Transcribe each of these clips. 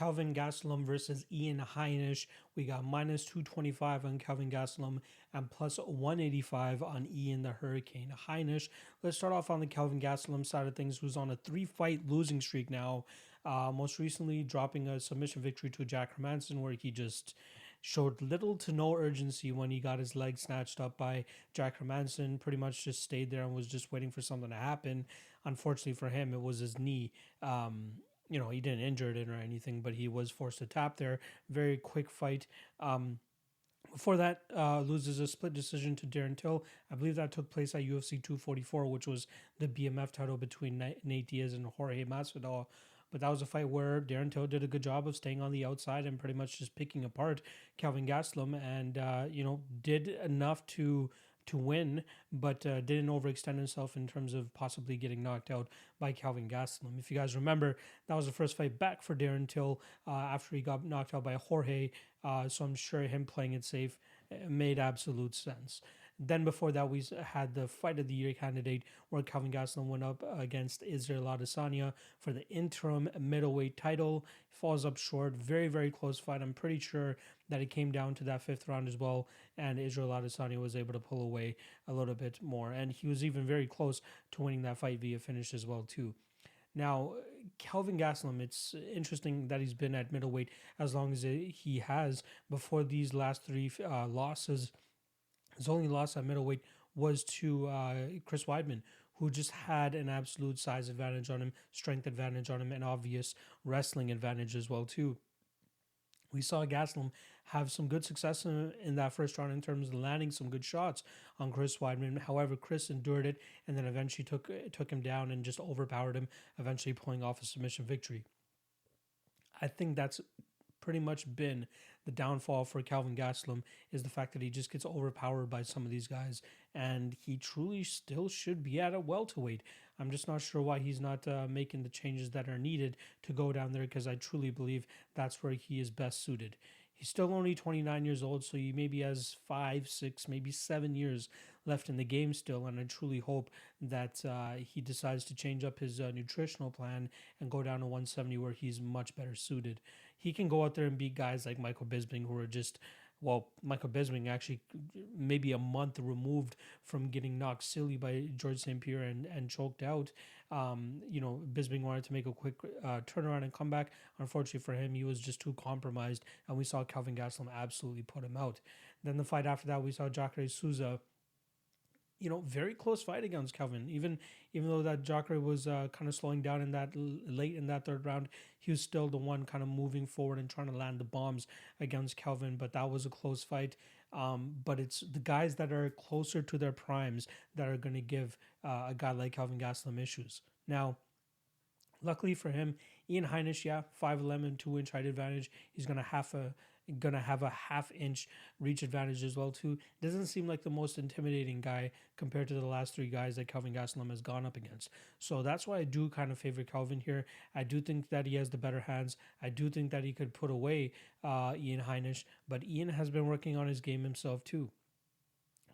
Kelvin Gastelum versus Ian Heinisch. We got minus 225 on Kelvin Gastelum and plus 185 on Ian the Hurricane Heinisch. Let's start off on the Kelvin Gastelum side of things, who's on a 3-fight losing streak now. Most recently dropping a submission victory to Jack Hermanson, where he just showed little to no urgency when he got his leg snatched up by Jack Hermanson. Pretty much just stayed there and was just waiting for something to happen. Unfortunately for him, it was his knee. He didn't injure it or anything, but he was forced to tap there. Very quick fight. Before that, loses a split decision to Darren Till. I believe that took place at UFC 244, which was the BMF title between Nate Diaz and Jorge Masvidal. But that was a fight where Darren Till did a good job of staying on the outside and pretty much just picking apart Kelvin Gastelum and, did enough to win, but didn't overextend himself in terms of possibly getting knocked out by Kelvin Gastelum. If you guys remember, that was the first fight back for Darren Till after he got knocked out by Jorge, so I'm sure him playing it safe made absolute sense. Then before that, we had the fight of the year candidate where Kelvin Gastelum went up against Israel Adesanya for the interim middleweight title. Falls up short. Very, very close fight. I'm pretty sure that it came down to that 5th round as well, and Israel Adesanya was able to pull away a little bit more. And he was even very close to winning that fight via finish as well, too. Now, Kelvin Gastelum, it's interesting that he's been at middleweight as long as he has. Before these last 3 losses, his only loss at middleweight was to Chris Weidman, who just had an absolute size advantage on him, strength advantage on him, and obvious wrestling advantage as well, too. We saw Gastelum have some good success in that first round in terms of landing some good shots on Chris Weidman. However, Chris endured it and then eventually took him down and just overpowered him, eventually pulling off a submission victory. I think that's pretty much been the downfall for Kelvin Gastelum, is the fact that he just gets overpowered by some of these guys, and he truly still should be at a welterweight. I'm just not sure why he's not making the changes that are needed to go down there, because I truly believe that's where he is best suited. He's still only 29 years old, so he maybe has 5, 6, maybe 7 years left in the game still, and I truly hope that he decides to change up his nutritional plan and go down to 170 where he's much better suited. He can go out there and beat guys like Michael Bisping, who are just, Michael Bisping actually maybe a month removed from getting knocked silly by George St. Pierre and choked out. Bisping wanted to make a quick turnaround and comeback. Unfortunately for him, he was just too compromised, and we saw Kelvin Gastelum absolutely put him out. Then the fight after that, we saw Jacare Souza. Very close fight against Kelvin. Even though that Jacare was kind of slowing down in that late in that 3rd round, he was still the one kind of moving forward and trying to land the bombs against Kelvin. But that was a close fight. But it's the guys that are closer to their primes that are going to give a guy like Kelvin Gastelum issues. Now, luckily for him, Ian Heinisch, 5'11", 2-inch height advantage. He's gonna have a half-inch reach advantage as well too. Doesn't seem like the most intimidating guy compared to the last 3 guys that Kelvin Gastelum has gone up against. So that's why I do kind of favor Kelvin here. I do think that he has the better hands. I do think that he could put away Ian Heinisch, but Ian has been working on his game himself too.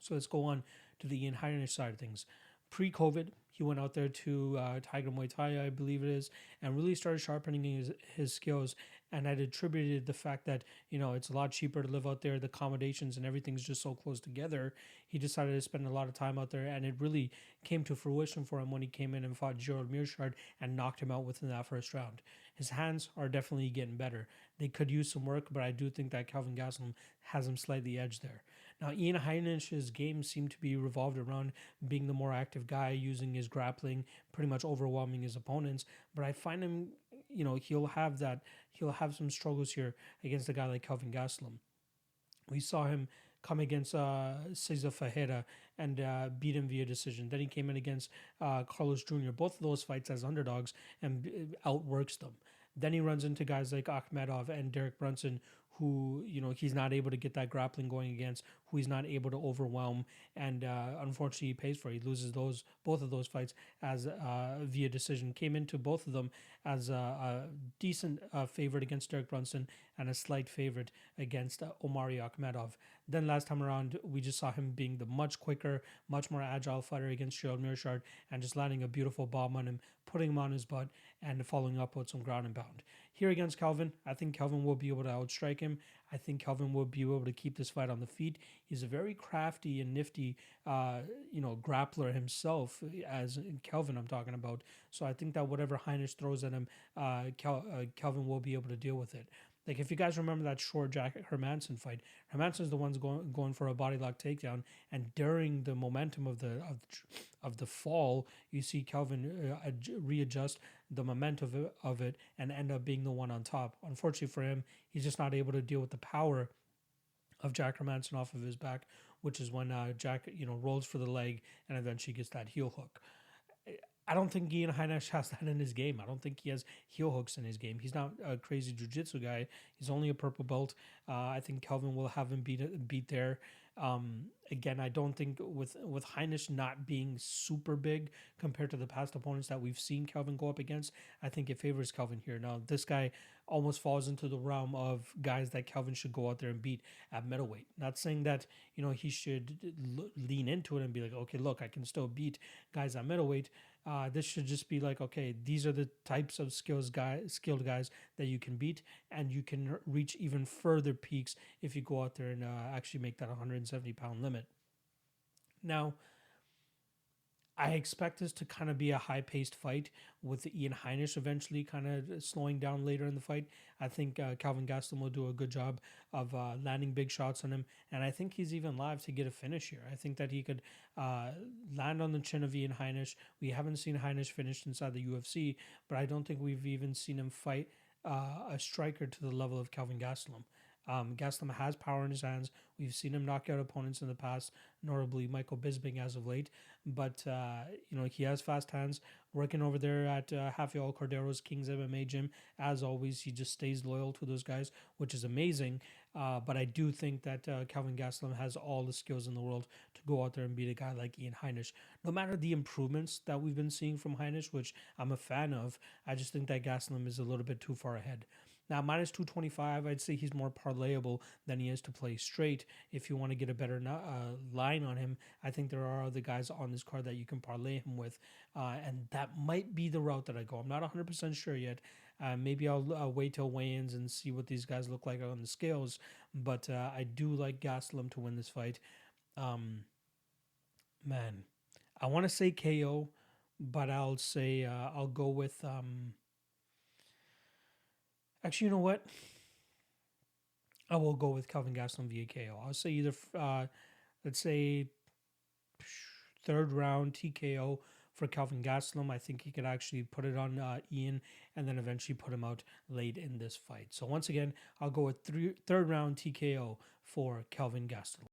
So let's go on to the Ian Heinisch side of things. Pre-COVID, he went out there to Tiger Muay Thai, I believe it is, and really started sharpening his skills. And I'd attributed the fact that, it's a lot cheaper to live out there. The accommodations and everything's just so close together. He decided to spend a lot of time out there, and it really came to fruition for him when he came in and fought Gerald Meerschaert and knocked him out within that first round. His hands are definitely getting better. They could use some work, but I do think that Kelvin Gastelum has him slightly edged there. Now, Ian Heinisch's game seemed to be revolved around being the more active guy, using his grappling, pretty much overwhelming his opponents. But I find him, he'll have some struggles here against a guy like Kelvin Gastelum. We saw him come against Cesar Ferreira and beat him via decision. Then he came in against Carlos Jr., both of those fights as underdogs, and outworks them. Then he runs into guys like Akhmedov and Derek Brunson, who, he's not able to get that grappling going against, who he's not able to overwhelm, and unfortunately he pays for it. He loses both of those fights as via decision. Came into both of them as a decent favorite against Derek Brunson and a slight favorite against Omari Akhmedov. Then last time around, we just saw him being the much quicker, much more agile fighter against Gerald Meerschaert and just landing a beautiful bomb on him, putting him on his butt and following up with some ground and pound. Here against Kelvin, I think Kelvin will be able to outstrike him. I think Kelvin will be able to keep this fight on the feet. He's a very crafty and nifty, grappler himself, as Kelvin I'm talking about. So I think that whatever Heinisch throws at him, Kelvin will be able to deal with it. Like, if you guys remember that short Jack Hermansson fight, Hermansson's the one's going for a body lock takedown, and during the momentum of the fall, you see Kelvin readjust the momentum of it and end up being the one on top. Unfortunately for him, he's just not able to deal with the power of Jack Hermansson off of his back, which is when Jack rolls for the leg and eventually gets that heel hook. I don't think Ian Heinisch has that in his game. I don't think he has heel hooks in his game. He's not a crazy jiu-jitsu guy. He's only a purple belt. I think Kelvin will have him beat there. Again, I don't think with Heinisch not being super big compared to the past opponents that we've seen Kelvin go up against, I think it favors Kelvin here. Now, this guy almost falls into the realm of guys that Kelvin should go out there and beat at middleweight. Not saying that he should lean into it and be like, okay, look, I can still beat guys at middleweight. This should just be like, okay, these are the types of skilled guys that you can beat, and you can reach even further peaks if you go out there and actually make that 170-pound limit. Now, I expect this to kind of be a high-paced fight with Ian Heinisch eventually kind of slowing down later in the fight. I think Kelvin Gastelum will do a good job of landing big shots on him, and I think he's even live to get a finish here. I think that he could land on the chin of Ian Heinisch. We haven't seen Heinisch finished inside the UFC, but I don't think we've even seen him fight a striker to the level of Kelvin Gastelum. Gastelum has power in his hands. We've seen him knock out opponents in the past, notably Michael Bisping as of late. But, he has fast hands. Working over there at Rafael Cordero's King's MMA gym, as always, he just stays loyal to those guys, which is amazing. But I do think that Kelvin Gastelum has all the skills in the world to go out there and beat a guy like Ian Heinisch. No matter the improvements that we've been seeing from Heinisch, which I'm a fan of, I just think that Gastelum is a little bit too far ahead. Now, minus 225, I'd say he's more parlayable than he is to play straight. If you want to get a better line on him, I think there are other guys on this card that you can parlay him with, and that might be the route that I go. I'm not 100% sure yet. Maybe I'll wait till weigh-ins and see what these guys look like on the scales, but I do like Gastelum to win this fight. Man, I want to say KO, but I'll say I'll go with... Actually, you know what? I will go with Kelvin Gastelum via KO. I'll say either, let's say, third round TKO for Kelvin Gastelum. I think he could actually put it on Ian and then eventually put him out late in this fight. So once again, I'll go with third round TKO for Kelvin Gastelum.